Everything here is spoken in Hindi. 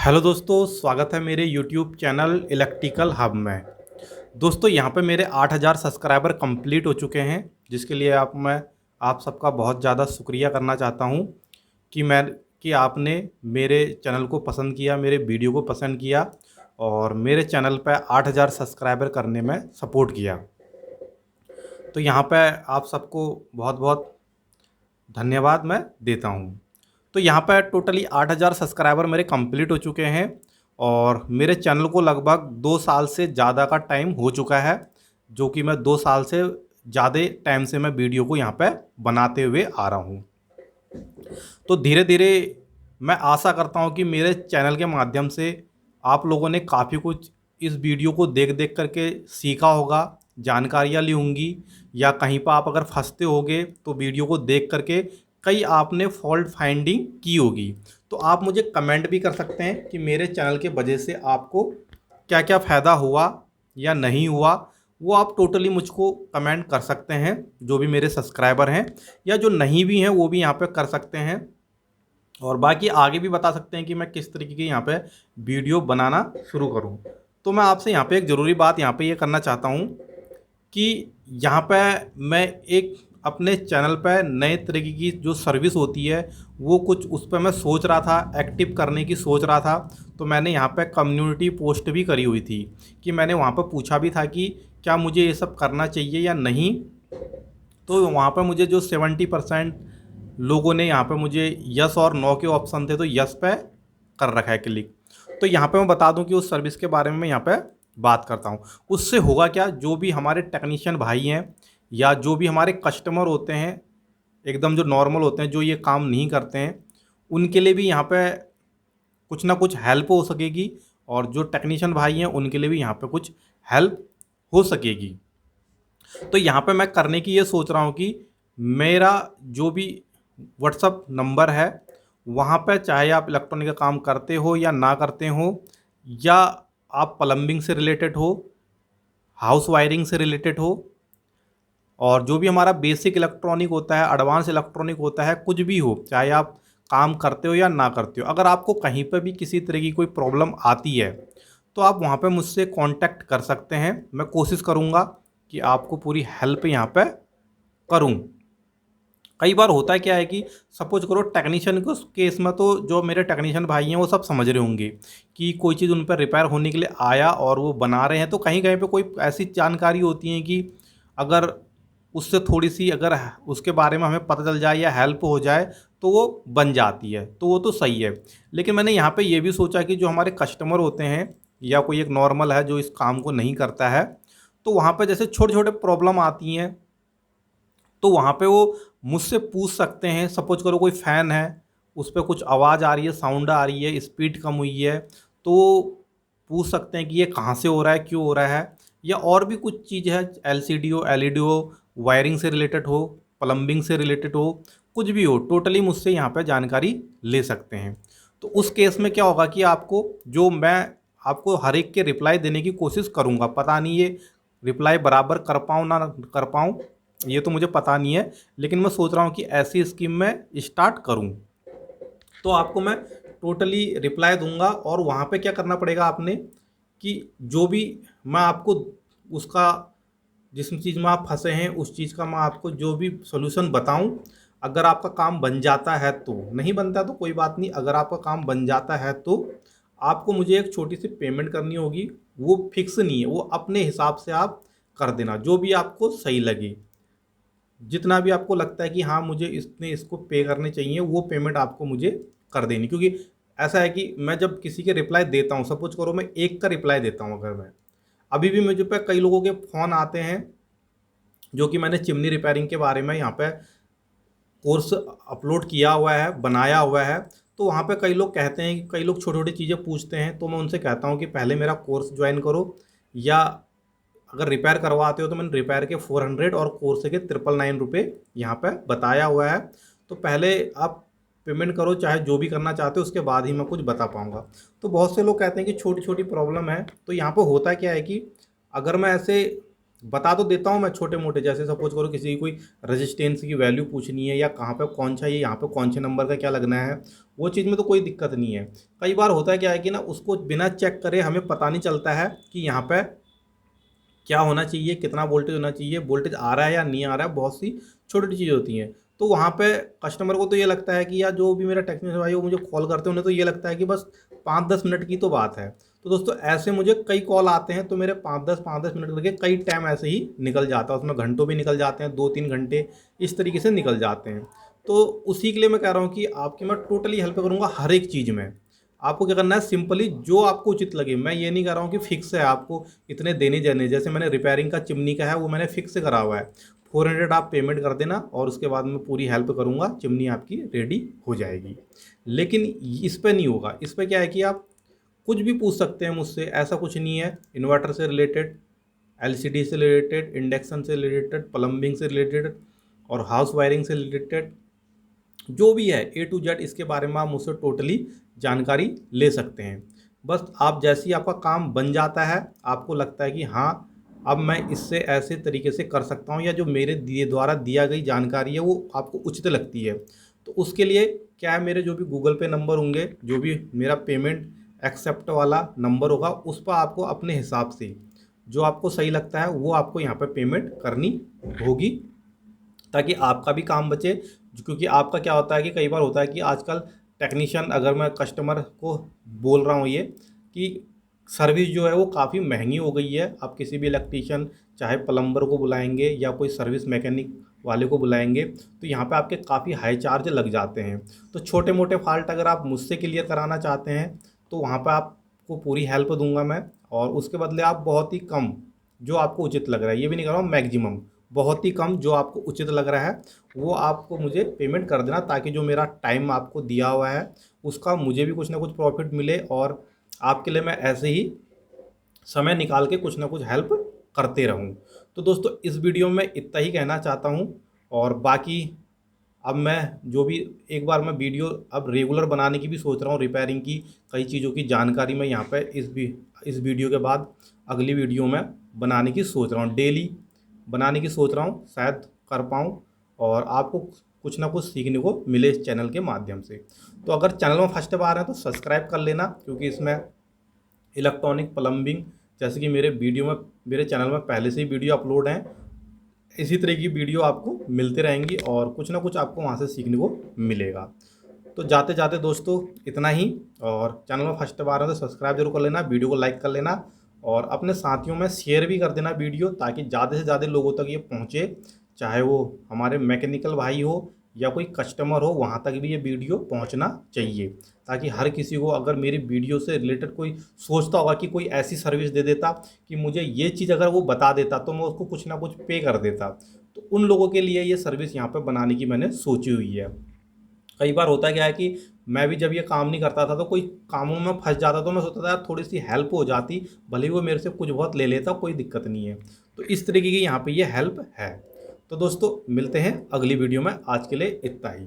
हेलो दोस्तों, स्वागत है मेरे यूट्यूब चैनल इलेक्ट्रिकल हब में। दोस्तों, यहाँ पे मेरे 8000 सब्सक्राइबर कंप्लीट हो चुके हैं, जिसके लिए मैं आप सबका बहुत ज़्यादा शुक्रिया करना चाहता हूँ कि आपने मेरे चैनल को पसंद किया, मेरे वीडियो को पसंद किया और मेरे चैनल पे 8000 सब्सक्राइबर करने में सपोर्ट किया। तो यहाँ पे आप सबको बहुत बहुत धन्यवाद मैं देता हूँ। तो यहाँ पर टोटली 8000 सब्सक्राइबर मेरे कंप्लीट हो चुके हैं और मेरे चैनल को लगभग 2 साल से ज़्यादा का टाइम हो चुका है, जो कि मैं 2 साल से ज़्यादा टाइम से मैं वीडियो को यहाँ पे बनाते हुए आ रहा हूँ। तो धीरे धीरे मैं आशा करता हूँ कि मेरे चैनल के माध्यम से आप लोगों ने काफ़ी कुछ इस वीडियो को देख देख करके सीखा होगा, जानकारियाँ ली होंगी, या कहीं पर आप अगर फंसते होगे तो वीडियो को देख करके कई आपने फॉल्ट फाइंडिंग की होगी। तो आप मुझे कमेंट भी कर सकते हैं कि मेरे चैनल के वजह से आपको क्या क्या फ़ायदा हुआ या नहीं हुआ। वो आप टोटली मुझको कमेंट कर सकते हैं, जो भी मेरे सब्सक्राइबर हैं या जो नहीं भी हैं वो भी यहाँ पे कर सकते हैं। और बाकी आगे भी बता सकते हैं कि मैं किस तरीके की यहाँ पे वीडियो बनाना शुरू करूँ। तो मैं आपसे यहाँ पे एक ज़रूरी बात यहाँ पे ये करना चाहता हूँ कि यहाँ पे मैं एक अपने चैनल पे नए तरीके की जो सर्विस होती है वो कुछ उस पे मैं सोच रहा था, एक्टिव करने की सोच रहा था। तो मैंने यहाँ पे कम्युनिटी पोस्ट भी करी हुई थी कि मैंने वहाँ पर पूछा भी था कि क्या मुझे ये सब करना चाहिए या नहीं। तो वहाँ पर मुझे जो 70% लोगों ने यहाँ पे मुझे यस और नो के ऑप्शन थे, तो यस पे कर रखा है क्लिक। तो यहाँ पे मैं बता दूं कि उस सर्विस के बारे में मैं यहाँ पे बात करता हूँ। उससे होगा क्या, जो भी हमारे टेक्नीशियन भाई हैं या जो भी हमारे कस्टमर होते हैं एकदम जो नॉर्मल होते हैं, जो ये काम नहीं करते हैं, उनके लिए भी यहाँ पे कुछ ना कुछ हेल्प हो सकेगी और जो टेक्नीशियन भाई हैं उनके लिए भी यहाँ पे कुछ हेल्प हो सकेगी। तो यहाँ पे मैं करने की ये सोच रहा हूँ कि मेरा जो भी व्हाट्सअप नंबर है वहाँ पे, चाहे आप इलेक्ट्रॉनिक का काम करते हो या ना करते हो, या आप प्लम्बिंग से रिलेटेड हो, हाउस वायरिंग से रिलेटेड हो, और जो भी हमारा बेसिक इलेक्ट्रॉनिक होता है, एडवांस इलेक्ट्रॉनिक होता है, कुछ भी हो, चाहे आप काम करते हो या ना करते हो, अगर आपको कहीं पर भी किसी तरह की कोई प्रॉब्लम आती है तो आप वहाँ पे मुझसे कांटेक्ट कर सकते हैं। मैं कोशिश करूँगा कि आपको पूरी हेल्प यहाँ पे करूँ। कई बार होता है क्या है कि सपोज करो टेक्नीशियन को केस में, तो जो मेरे टेक्नीशियन भाई हैं वो सब समझ रहे होंगे कि कोई चीज़ उन पर रिपेयर होने के लिए आया और वो बना रहे हैं, तो कहीं कहीं पे कोई ऐसी जानकारी होती है कि अगर उससे थोड़ी सी अगर उसके बारे में हमें पता चल जाए या हेल्प हो जाए तो वो बन जाती है, तो वो तो सही है। लेकिन मैंने यहाँ पे ये भी सोचा कि जो हमारे कस्टमर होते हैं या कोई एक नॉर्मल है जो इस काम को नहीं करता है, तो वहाँ पे जैसे छोटे छोटे प्रॉब्लम आती हैं तो वहाँ पे वो मुझसे पूछ सकते हैं। सपोज करो कोई फ़ैन है, उस पे कुछ आवाज़ आ रही है, साउंड आ रही है, स्पीड कम हुई है, तो वो पूछ सकते हैं कि ये कहाँ से हो रहा है, क्यों हो रहा है। या और भी कुछ चीज़ है, एलसीडी हो, एलईडी हो, वायरिंग से रिलेटेड हो, प्लम्बिंग से रिलेटेड हो, कुछ भी हो, टोटली मुझसे यहाँ पे जानकारी ले सकते हैं। तो उस केस में क्या होगा कि मैं आपको हर एक के रिप्लाई देने की कोशिश करूँगा। पता नहीं ये रिप्लाई बराबर कर पाऊँ ना कर पाऊँ, ये तो मुझे पता नहीं है, लेकिन मैं सोच रहा हूँ कि ऐसी स्कीम मैं स्टार्ट करूँ। तो आपको मैं टोटली रिप्लाई दूंगा और वहाँ पे क्या करना पड़ेगा आपने कि जो भी मैं आपको उसका, जिस चीज़ में आप फंसे हैं उस चीज़ का मैं आपको जो भी सॉल्यूशन बताऊं, अगर आपका काम बन जाता है तो, नहीं बनता तो कोई बात नहीं, अगर आपका काम बन जाता है तो आपको मुझे एक छोटी सी पेमेंट करनी होगी। वो फिक्स नहीं है, वो अपने हिसाब से आप कर देना, जो भी आपको सही लगे, जितना भी आपको लगता है कि हाँ मुझे इसको पे करने चाहिए, वो पेमेंट आपको मुझे कर देनी। क्योंकि ऐसा है कि मैं जब किसी के रिप्लाई देता हूँ, सपोज करो मैं एक का रिप्लाई देता हूँ, अगर मैं अभी भी मुझे पे कई लोगों के फ़ोन आते हैं, जो कि मैंने चिमनी रिपेयरिंग के बारे में यहाँ पे कोर्स अपलोड किया हुआ है, बनाया हुआ है। तो वहाँ पे कई लोग कहते हैं कि कई लोग छोटी छोटी चीज़ें पूछते हैं, तो मैं उनसे कहता हूँ कि पहले मेरा कोर्स ज्वाइन करो, या अगर रिपेयर करवाते हो तो मैंने रिपेयर के 400 और कोर्स के 999 रुपये यहाँ पे बताया हुआ है। तो पहले आप पेमेंट करो, चाहे जो भी करना चाहते हो, उसके बाद ही मैं कुछ बता पाऊँगा। तो बहुत से लोग कहते हैं कि छोटी छोटी प्रॉब्लम है, तो यहाँ पे होता क्या है कि अगर मैं ऐसे बता तो देता हूँ मैं छोटे मोटे, जैसे सपोज करो किसी की कोई रेजिस्टेंस की वैल्यू पूछनी है या कहाँ पे कौन सा, ये यहाँ पे कौन से नंबर का क्या लगना है, वो चीज़ में तो कोई दिक्कत नहीं है। कई बार होता है क्या है कि ना उसको बिना चेक करे हमें पता नहीं चलता है कि यहाँ पे क्या होना चाहिए, कितना वोल्टेज होना चाहिए, वोल्टेज आ रहा है या नहीं आ रहा है, बहुत सी छोटी छोटी चीज़ें होती हैं। तो वहाँ पे कस्टमर को तो ये लगता है कि, या जो भी मेरा टेक्नीशियन भाई वो मुझे कॉल करते हैं, उन्हें तो ये लगता है कि बस 5-10 मिनट की तो बात है। तो दोस्तों ऐसे मुझे कई कॉल आते हैं, तो मेरे 5-10 मिनट करके कई टाइम ऐसे ही निकल जाता है, उसमें घंटों भी निकल जाते हैं, 2-3 घंटे इस तरीके से निकल जाते हैं। तो उसी के लिए मैं कह रहा हूँ कि आपकी मैं टोटली हेल्प करूँगा हर एक चीज़ में। आपको क्या करना है, सिंपली जो आपको उचित लगे। मैं ये नहीं कह रहा हूँ कि फिक्स है आपको इतने देने जाने, जैसे मैंने रिपेयरिंग का चिमनी का है वो मैंने फिक्स करा हुआ है, 400 आप पेमेंट कर देना और उसके बाद मैं पूरी हेल्प करूँगा, चिमनी आपकी रेडी हो जाएगी। लेकिन इस पे नहीं होगा, इस पे क्या है कि आप कुछ भी पूछ सकते हैं मुझसे, ऐसा कुछ नहीं है। इन्वर्टर से रिलेटेड, एलसीडी से रिलेटेड, इंडक्शन से रिलेटेड, प्लम्बिंग से रिलेटेड और हाउस वायरिंग से रिलेटेड, जो भी है ए टू जेड, इसके बारे में आप मुझसे टोटली जानकारी ले सकते हैं। बस आप जैसे ही आपका काम बन जाता है, आपको लगता है कि हाँ अब मैं इससे ऐसे तरीके से कर सकता हूँ, या जो मेरे दिए द्वारा दिया गई जानकारी है वो आपको उचित लगती है, तो उसके लिए क्या है, मेरे जो भी गूगल पे नंबर होंगे, जो भी मेरा पेमेंट एक्सेप्ट वाला नंबर होगा, उस पर आपको अपने हिसाब से जो आपको सही लगता है वो आपको यहाँ पर पेमेंट करनी होगी, ताकि आपका भी काम बचे। क्योंकि आपका क्या होता है कि कई बार होता है कि आजकल टेक्नीशियन, अगर मैं कस्टमर को बोल रहा हूँ ये कि सर्विस जो है वो काफ़ी महंगी हो गई है। आप किसी भी इलेक्ट्रीशियन, चाहे प्लम्बर को बुलाएंगे या कोई सर्विस मैकेनिक वाले को बुलाएंगे, तो यहाँ पे आपके काफ़ी हाई चार्ज लग जाते हैं। तो छोटे मोटे फॉल्ट अगर आप मुझसे क्लियर कराना चाहते हैं, तो वहाँ पर आपको पूरी हेल्प दूंगा मैं, और उसके बदले आप बहुत ही कम, जो आपको उचित लग रहा है, ये भी नहीं कर रहा हूँ मैक्सिमम, बहुत ही कम जो आपको उचित लग रहा है वो आपको मुझे पेमेंट कर देना, ताकि जो मेरा टाइम आपको दिया हुआ है उसका मुझे भी कुछ ना कुछ प्रॉफिट मिले, और आपके लिए मैं ऐसे ही समय निकाल के कुछ ना कुछ हेल्प करते रहूं। तो दोस्तों इस वीडियो में इतना ही कहना चाहता हूं, और बाकी अब मैं जो भी, एक बार मैं वीडियो अब रेगुलर बनाने की भी सोच रहा हूँ, रिपेयरिंग की कई चीज़ों की जानकारी मैं यहाँ पे इस वीडियो के बाद अगली वीडियो में बनाने की सोच रहा हूँ, डेली बनाने की सोच रहा हूँ, शायद कर पाऊँ और आपको कुछ ना कुछ सीखने को मिले इस चैनल के माध्यम से। तो अगर चैनल में फर्स्ट बार है तो सब्सक्राइब कर लेना, क्योंकि इसमें इलेक्ट्रॉनिक, प्लम्बिंग, जैसे कि मेरे चैनल में पहले से ही वीडियो अपलोड हैं, इसी तरह की वीडियो आपको मिलते रहेंगी और कुछ ना कुछ आपको वहाँ से सीखने को मिलेगा। तो जाते जाते दोस्तों इतना ही, और चैनल में फर्स्ट बार है तो सब्सक्राइब जरूर कर लेना, वीडियो को लाइक कर लेना और अपने साथियों में शेयर भी कर देना वीडियो, ताकि ज़्यादा से ज़्यादा लोगों तक ये पहुँचे, चाहे वो हमारे मैकेनिकल भाई हो या कोई कस्टमर हो, वहाँ तक भी ये वीडियो पहुँचना चाहिए, ताकि हर किसी को, अगर मेरी वीडियो से रिलेटेड कोई सोचता होगा कि कोई ऐसी सर्विस दे देता कि मुझे ये चीज़ अगर वो बता देता तो मैं उसको कुछ ना कुछ पे कर देता, तो उन लोगों के लिए ये सर्विस यहाँ पर बनाने की मैंने सोची हुई है। कई बार होता क्या है कि मैं भी जब ये काम नहीं करता था तो कोई कामों में फंस जाता, तो मैं सोचता था यार थोड़ी सी हेल्प हो जाती, भले ही वो मेरे से कुछ बहुत ले लेता, कोई दिक्कत नहीं है। तो इस तरीके की यहाँ पे ये हेल्प है। तो दोस्तों मिलते हैं अगली वीडियो में, आज के लिए इतना ही।